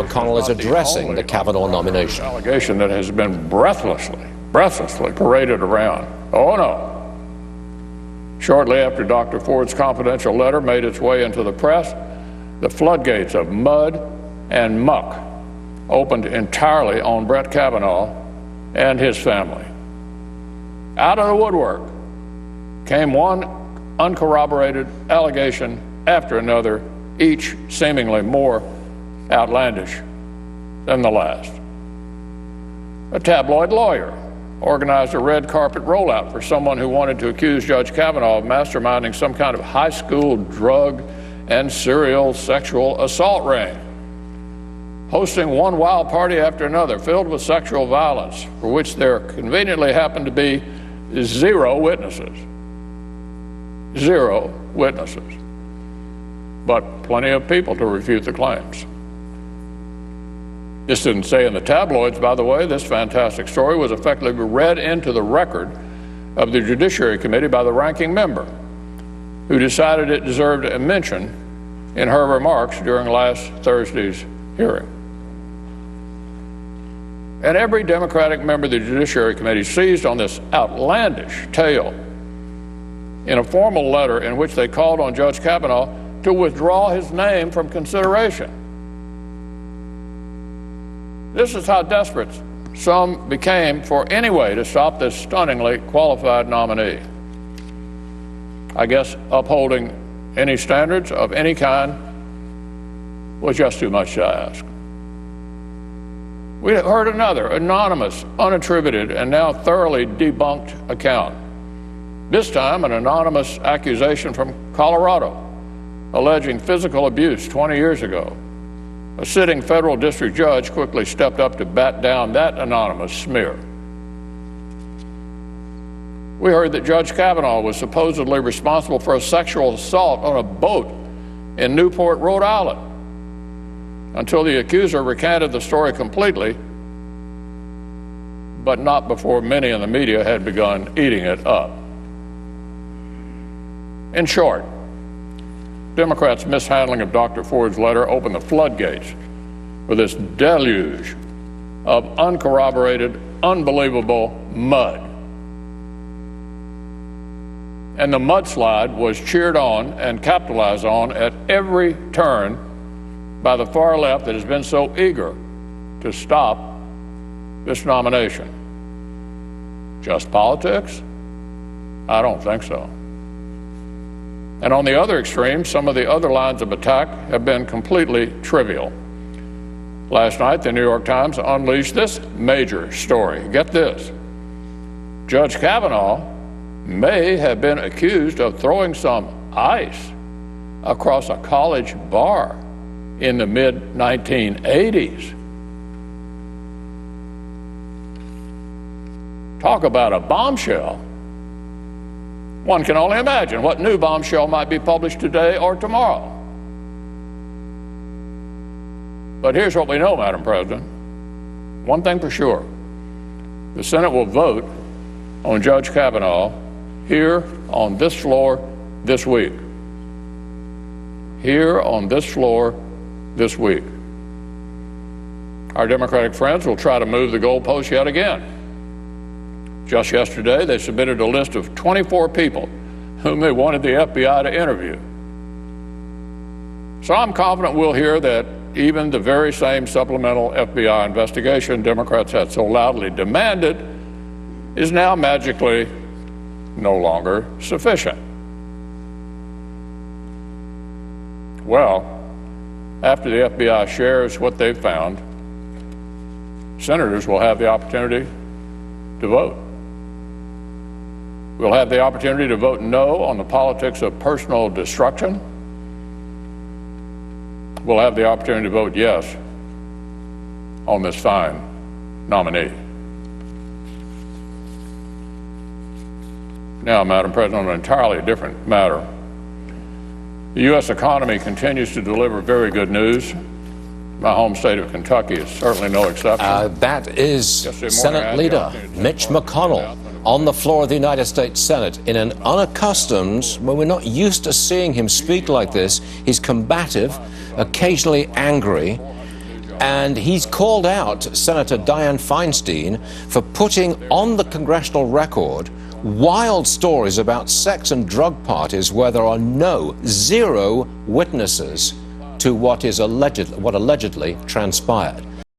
McConnell is addressing the Kavanaugh nomination. Allegation that has been breathlessly paraded around. Oh no. Shortly after Dr. Ford's confidential letter made its way into the press, the floodgates of mud and muck opened entirely on Brett Kavanaugh and his family. Out of the woodwork came one uncorroborated allegation after another, each seemingly more outlandish than the last. A tabloid lawyer organized a red carpet rollout for someone who wanted to accuse Judge Kavanaugh of masterminding some kind of high school drug and serial sexual assault ring, hosting one wild party after another filled with sexual violence for which there conveniently happened to be zero witnesses. Zero witnesses. But plenty of people to refute the claims. This didn't say in the tabloids, by the way. This fantastic story was effectively read into the record of the Judiciary Committee by the ranking member, who decided it deserved a mention in her remarks during last Thursday's hearing. And every Democratic member of the Judiciary Committee seized on this outlandish tale in a formal letter in which they called on Judge Kavanaugh to withdraw his name from consideration. This is how desperate some became for any way to stop this stunningly qualified nominee. I guess upholding any standards of any kind was just too much to ask. We heard another anonymous, unattributed, and now thoroughly debunked account. This time, an anonymous accusation from Colorado alleging physical abuse 20 years ago. A sitting federal district judge quickly stepped up to bat down that anonymous smear. We heard that Judge Kavanaugh was supposedly responsible for a sexual assault on a boat in Newport, Rhode Island, until the accuser recanted the story completely, but not before many in the media had begun eating it up. In short, Democrats' mishandling of Dr. Ford's letter opened the floodgates for this deluge of uncorroborated, unbelievable mud. And the mudslide was cheered on and capitalized on at every turn by the far left that has been so eager to stop this nomination. Just politics? I don't think so. And on the other extreme, some of the other lines of attack have been completely trivial. Last night, the New York Times unleashed this major story. Get this. Judge Kavanaugh may have been accused of throwing some ice across a college bar in the mid-1980s. Talk about a bombshell. One can only imagine what new bombshell might be published today or tomorrow. But here's what we know, Madam President. One thing for sure. The Senate will vote on Judge Kavanaugh here on this floor this week. Here on this floor this week. Our Democratic friends will try to move the goalpost yet again. Just yesterday, they submitted a list of 24 people whom they wanted the FBI to interview. So I'm confident we'll hear that even the very same supplemental FBI investigation Democrats had so loudly demanded is now magically no longer sufficient. Well, after the FBI shares what they've found, senators will have the opportunity to vote. We'll have the opportunity to vote no on the politics of personal destruction. We'll have the opportunity to vote yes on this fine nominee. Now, Madam President, on an entirely different matter, the U.S. economy continues to deliver very good news. My home state of Kentucky is certainly no exception. That is Senate Leader Mitch McConnell on the floor of the United States Senate in an unaccustomed, when we're not used to seeing him speak like this. He's combative, occasionally angry, And he's called out Senator Dianne Feinstein for putting on the congressional record wild stories about sex and drug parties where there are zero witnesses to what allegedly transpired.